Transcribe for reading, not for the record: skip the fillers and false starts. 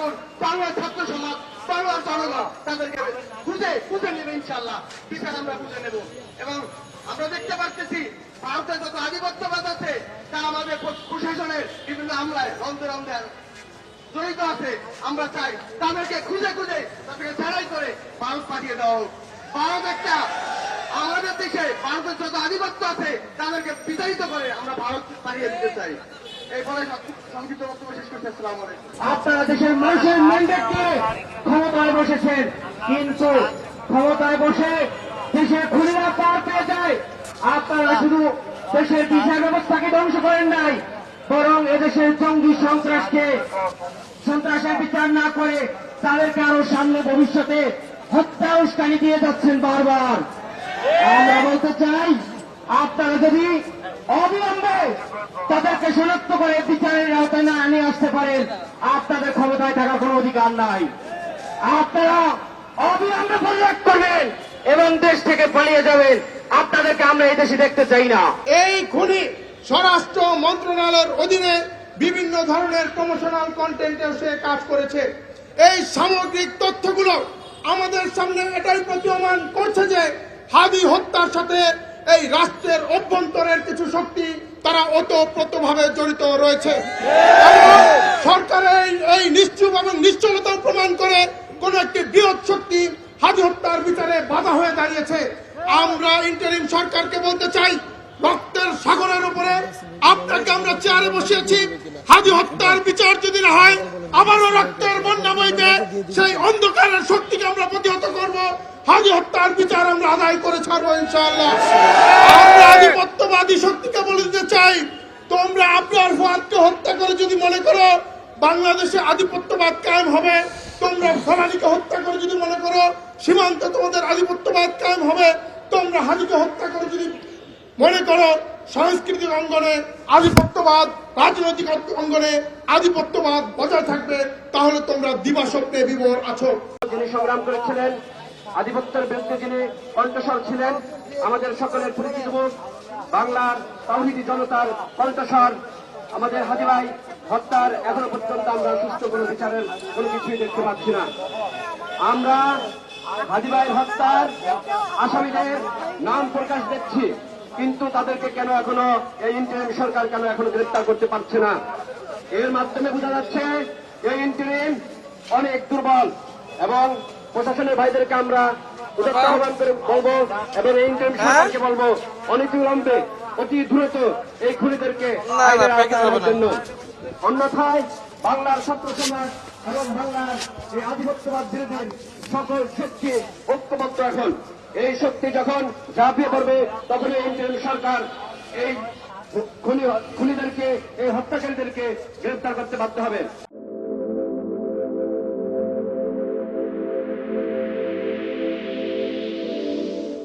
কারণ বাংলার ছাত্র সমাজ, বাংলার জনগণ তাদেরকে খুঁজে নেবে ইনশাল্লাহ, বিচার আমরা খুঁজে নেব। এবং আমরা দেখতে পাচ্ছি ভারতের যত আধিপত্যবাদ আছে তা আমাদের প্রশাসনের বিভিন্ন আমলায় রন্ধে জড়িত আছে। আমরা চাই তাদেরকে খুঁজে তাদেরকে ছাড়াই করে ভারত পাঠিয়ে দেওয়া হোক। ভারত একটা আমাদের দেশে ভারতের যত আধিপত্য আছে তাদেরকে বিতাড়িত করে আমরা ভারত পাঠিয়ে দিতে চাই। এই বলে সংক্ষিপ্ত বক্তব্য শেষ করছি। আসসালামু আলাইকুম। আপনারা দেশের মানুষের ম্যান্ডেট নিয়ে ক্ষমতায় বসেছেন, কিন্তু ক্ষমতায় বসে দেশের খুনিরা পার পেয়ে যায়। আপনারা শুধু দেশের বিচার ব্যবস্থাকে ধ্বংস করেন নাই, বরং এদেশের জঙ্গি সন্ত্রাসের বিচার না করে তাদেরকে আরো সামনে ভবিষ্যতে হত্যা উস্কানি দিয়ে যাচ্ছেন বারবার। আমরা বলতে চাই, আপনারা যদি অবিলম্বে তাদেরকে শনাক্ত করে বিচারের আওতায় না নিয়ে আসতে পারেন, আপনাদের ক্ষমতায় থাকার কোন অধিকার নাই। আপনারা অবিলম্বে পদত্যাগ করবেন এবং দেশ থেকে পালিয়ে যাবেন। আপনাদেরকে আমরা এই দেশে দেখতে চাই না। এই খুনি স্বরাষ্ট্র মন্ত্রণালয়ের অধীনে বিভিন্ন ধরনের প্রমোশনাল কন্টেন্টে সে কাজ করেছে। এই সামগ্রিক তথ্যগুলো আমাদের সামনে এটাই প্রতীয়মান করছে যে হাদি হত্যার সাথে এই রাষ্ট্রের অভ্যন্তরের কিছু শক্তি তারা ওতপ্রোতভাবে জড়িত রয়েছে। সরকারের এই নিশ্চুপ এবং নিশ্চলতা প্রমাণ করে কোন একটি বৃহৎ শক্তি হাদি হত্যার বিচারে বাধা হয়ে দাঁড়িয়েছে। আমরা ইন্টারিম সরকারকে বলতে চাই, রক্তের সাগরের উপরে আপনাকে আমরা চেয়ারে বসিয়েছি। হাদি হত্যার বিচার যদি না হয়, আবারও রক্তের বন্যা বইবে। সেই অন্ধকারের শক্তিকে আমরা প্রতিহত করব। হাদি হত্যার বিচার আমরা আদায় করে ছাড়বো ইনশাআল্লাহ। আমরা আধিপত্যবাদী শক্তিকে বলে দিতে চাই, তোমরা আপনার ফুয়াদকে হত্যা করে যদি মনে করো বাংলাদেশে আধিপত্যবাদ কায়েম হবে, তোমরা ফলানীকে হত্যা করে যদি মনে করো সীমান্তে তোমাদের আধিপত্যবাদ কায়েম হবে, তোমরা হাদিকে হত্যা করে যদি মনে করো সাংস্কৃতিক অঙ্গনে আধিপত্যবাদ, রাজনৈতিক অঙ্গনে আধিপত্যবাদ বজায় থাকবে, তাহলে তোমরা দিবাস্বপ্নে বিভোর আছো। যিনি সংগ্রাম করেছিলেন, আধিপত্যের বিরুদ্ধে যিনি কণ্ঠস্বর ছিলেন, আমাদের সকলের পরিচিত মুখ, বাংলার তাওহীদি জনতার কণ্ঠস্বর, আমাদের হাদি ভাই হত্যার এখনো পর্যন্ত আমরা সুষ্ঠু কোনো বিচারের কোনো কিছুই দেখতে পাচ্ছি না। আমরা হাদি ভাই হত্যার আসামিদের নাম প্রকাশ দেখছি, কিন্তু তাদেরকে কেন এখনো এই ইন্টারিম সরকার কেন এখনো গ্রেফতার করতে পারছে না? এর মাধ্যমে বোঝা যাচ্ছে এই ইন্টারিম অনেক দুর্বল। এবং প্রশাসনের ভাইদেরকে আমরা উদাত্ত আহ্বান করে বলবো এবং এই ইন্টারিম সরকারকে বলবো অনতিবিলম্বে অতি দ্রুত এই খুনিদেরকে আইনের আওতায় আনার জন্য। অন্যথায় বাংলার ছাত্র সমাজ এবং বাংলার এই আধিপত্যবাদ বিরোধী সকল শক্তি ঐক্যবদ্ধ এখন। এই শক্তি যখন ঝাঁপিয়ে পড়বে তখন এই ইন্টারিম সরকার এই খুনিদেরকে, এই হত্যাকারীদেরকে গ্রেফতার করতে বাধ্য হবে।